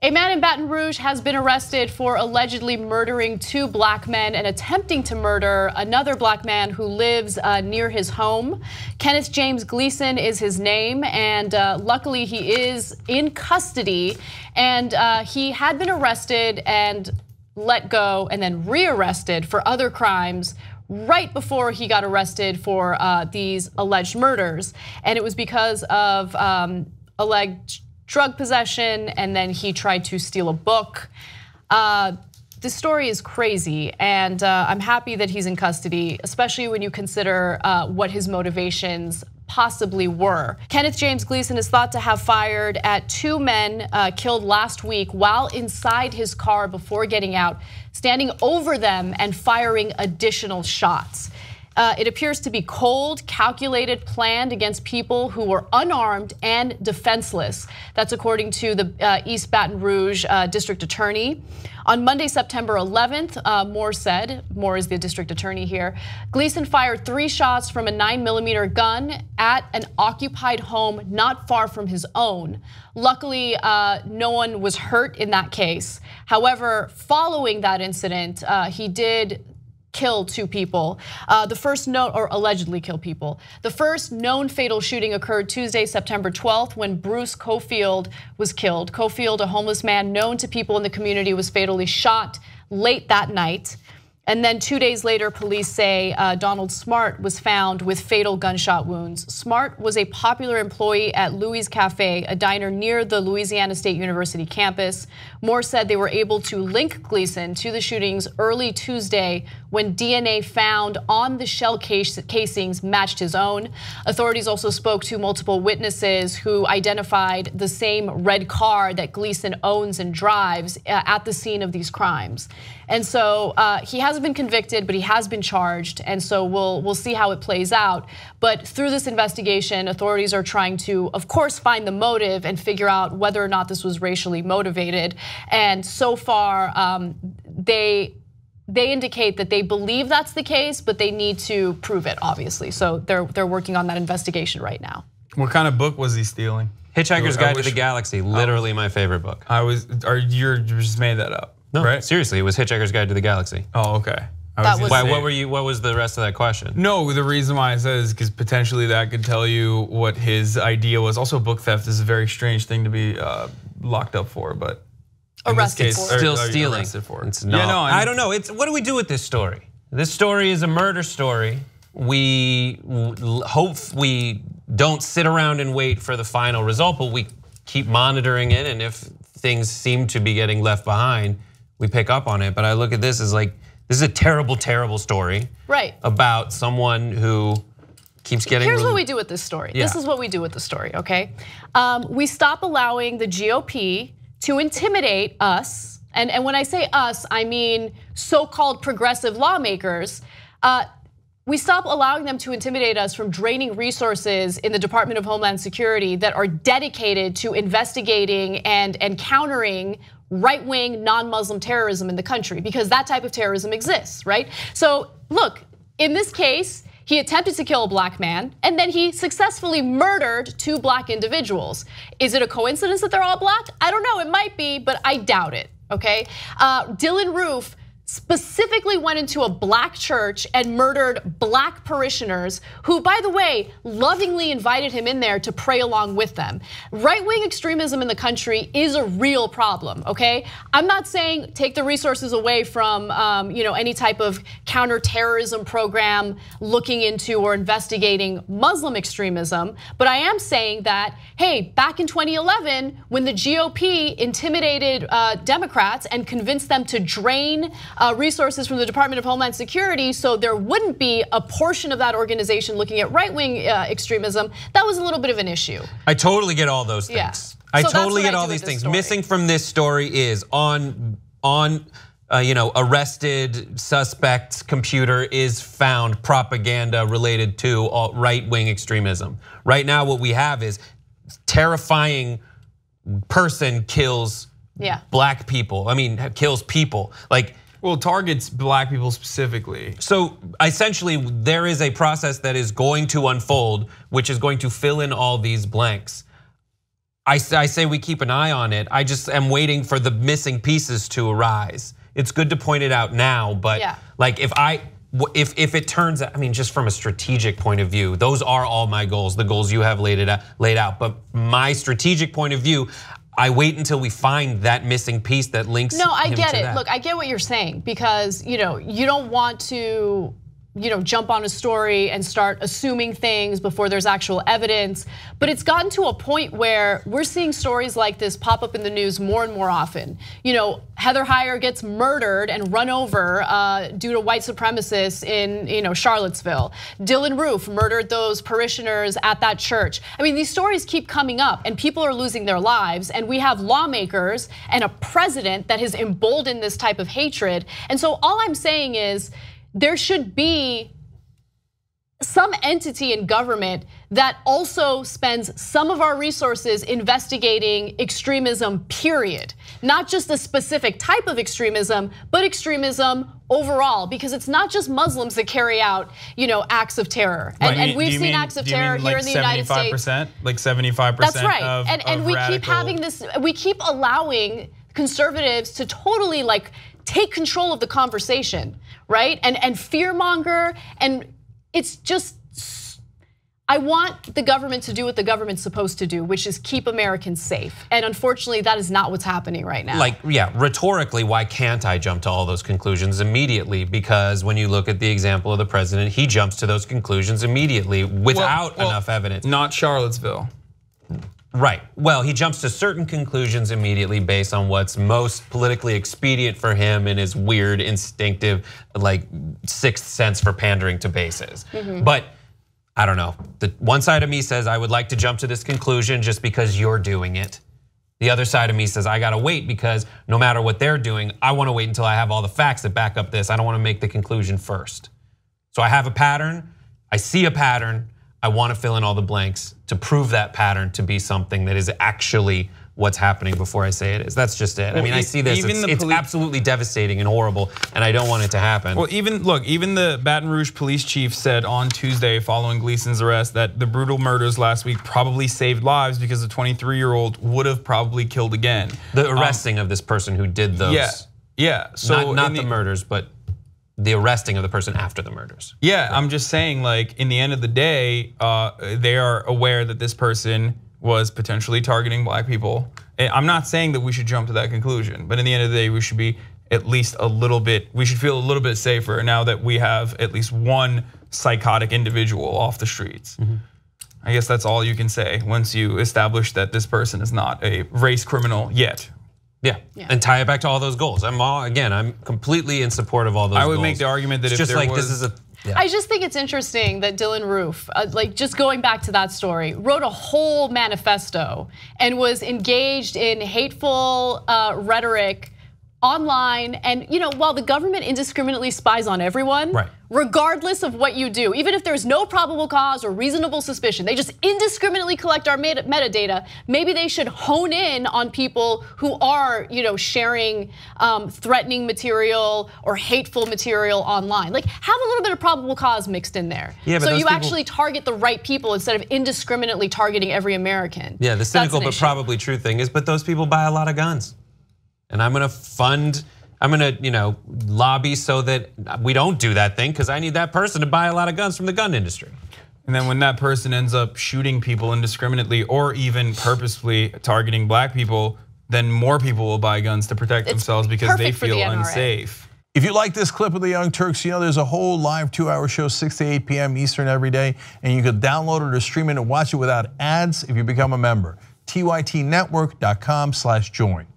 A man in Baton Rouge has been arrested for allegedly murdering 2 black men and attempting to murder another black man who lives near his home. Kenneth James Gleason is his name, and luckily he is in custody. And he had been arrested and let go and then rearrested for other crimes right before he got arrested for these alleged murders. And it was because of alleged drug possession, and then he tried to steal a book. This story is crazy, and I'm happy that he's in custody, especially when you consider what his motivations possibly were. Kenneth James Gleason is thought to have fired at 2 men killed last week while inside his car before getting out, standing over them and firing additional shots. It appears to be cold, calculated, planned against people who were unarmed and defenseless. That's according to the East Baton Rouge district attorney. On Monday, September 11th, Moore is the district attorney here, Gleason fired 3 shots from a 9mm gun at an occupied home not far from his own. Luckily, no one was hurt in that case. However, following that incident, he did kill 2 people. Allegedly kill people. The first known fatal shooting occurred Tuesday, September 12th, when Bruce Cofield was killed. Cofield, a homeless man known to people in the community, was fatally shot late that night. And then 2 days later, police say Donald Smart was found with fatal gunshot wounds. Smart was a popular employee at Louis Cafe, a diner near the Louisiana State University campus. Moore said they were able to link Gleason to the shootings early Tuesday when DNA found on the shell casings matched his own. Authorities also spoke to multiple witnesses who identified the same red car that Gleason owns and drives at the scene of these crimes. And so he hasn't been convicted, but he has been charged, and so we'll see how it plays out. But through this investigation, authorities are trying to, of course, find the motive and figure out whether or not this was racially motivated. And so far, they indicate that they believe that's the case, but they need to prove it, obviously. So they're working on that investigation right now. What kind of book was he stealing? Hitchhiker's Guide to the Galaxy, literally my favorite book. You just made that up? No, right? Seriously, it was Hitchhiker's Guide to the Galaxy. Oh, okay. What was the rest of that question? No, the reason why I said is because potentially that could tell you what his idea was. Also, book theft is a very strange thing to be locked up for, but arrested for. Still stealing. It's not. Yeah, no, I don't know. What do we do with this story? This story is a murder story. We hope we don't sit around and wait for the final result, but we keep monitoring it, and if things seem to be getting left behind, we pick up on it. But I look at this as like, this is a terrible, terrible story. Right. About someone who keeps getting. Here's what we do with this story. Yeah. This is what we do with the story, okay? We stop allowing the GOP to intimidate us. And when I say us, I mean so-called progressive lawmakers. We stop allowing them to intimidate us from draining resources in the Department of Homeland Security that are dedicated to investigating and countering right-wing non-Muslim terrorism in the country, because that type of terrorism exists, right? So look, in this case, he attempted to kill a black man, and then he successfully murdered 2 black individuals. Is it a coincidence that they're all black? I don't know, it might be, but I doubt it, okay? Dylan Roof specifically went into a black church and murdered black parishioners who, by the way, lovingly invited him in there to pray along with them. Right-wing extremism in the country is a real problem, okay? I'm not saying take the resources away from any type of counterterrorism program looking into or investigating Muslim extremism, but I am saying that, hey, back in 2011, when the GOP intimidated Democrats and convinced them to drain resources from the Department of Homeland Security so there wouldn't be a portion of that organization looking at right-wing extremism, that was a little bit of an issue. I totally get all those things. Yeah. I totally get all these things. Missing from this story is on arrested suspect's computer is found propaganda related to right-wing extremism. Right now what we have is terrifying person kills black people. I mean, kills people. Well, targets black people specifically. So essentially, there is a process that is going to unfold, which is going to fill in all these blanks. I say we keep an eye on it. I just am waiting for the missing pieces to arise. It's good to point it out now, but like if it turns out, I mean, just from a strategic point of view, those are all my goals, the goals you have laid out. But my strategic point of view, I wait until we find that missing piece that links. No, I get it. That. Look, I get what you're saying because you don't want to jump on a story and start assuming things before there's actual evidence. But it's gotten to a point where we're seeing stories like this pop up in the news more and more often. Heather Heyer gets murdered and run over due to white supremacists in Charlottesville. Dylan Roof murdered those parishioners at that church. I mean, these stories keep coming up and people are losing their lives, and we have lawmakers and a president that has emboldened this type of hatred. And so all I'm saying is, there should be some entity in government that also spends some of our resources investigating extremism, period. Not just a specific type of extremism, but extremism overall, because it's not just Muslims that carry out, acts of terror. And we've seen acts of terror here in the United States. Like 75%. That's right. And we keep having this, we keep allowing conservatives to totally take control of the conversation, right? And fearmonger, and it's just, I want the government to do what the government's supposed to do, which is keep Americans safe. And unfortunately, that is not what's happening right now. Rhetorically, why can't I jump to all those conclusions immediately? Because when you look at the example of the president, he jumps to those conclusions immediately without enough evidence. Not Charlottesville. Right, well, he jumps to certain conclusions immediately based on what's most politically expedient for him and his weird, instinctive, sixth sense for pandering to bases. But I don't know, the one side of me says I would like to jump to this conclusion just because you're doing it. The other side of me says I gotta wait because no matter what they're doing, I wanna wait until I have all the facts that back up this. I don't wanna make the conclusion first. So I have a pattern, I see a pattern, I want to fill in all the blanks to prove that pattern to be something that is actually what's happening before I say it is. That's just it. I mean, I see this, it's absolutely devastating and horrible, and I don't want it to happen. Well, even the Baton Rouge police chief said on Tuesday following Gleason's arrest that the brutal murders last week probably saved lives because the 23-year-old would have probably killed again. The arresting of this person who did those. Yeah. So not the murders, but the arresting of the person after the murders. Yeah, I'm just saying, in the end of the day, they are aware that this person was potentially targeting black people. I'm not saying that we should jump to that conclusion, but in the end of the day, we should be at least we should feel a little bit safer now that we have at least one psychotic individual off the streets. I guess that's all you can say once you establish that this person is not a race criminal yet. Yeah, and tie it back to all those goals. I'm completely in support of all those goals. I would make the argument that if just there was, this is a. I just think it's interesting that Dylan Roof, just going back to that story, wrote a whole manifesto and was engaged in hateful rhetoric online. And while the government indiscriminately spies on everyone, regardless of what you do, even if there's no probable cause or reasonable suspicion, they just indiscriminately collect our metadata. Maybe they should hone in on people who are, sharing threatening material or hateful material online. Have a little bit of probable cause mixed in there, so you actually target the right people instead of indiscriminately targeting every American. Yeah, the cynical but probably true thing is, but those people buy a lot of guns. And I'm gonna lobby so that we don't do that thing because I need that person to buy a lot of guns from the gun industry. And then when that person ends up shooting people indiscriminately or even purposefully targeting black people, then more people will buy guns to protect themselves because they feel unsafe. If you like this clip of the Young Turks, there's a whole live 2-hour show, 6 to 8 p.m. Eastern every day, and you can download it or stream it and watch it without ads if you become a member. tytnetwork.com/join.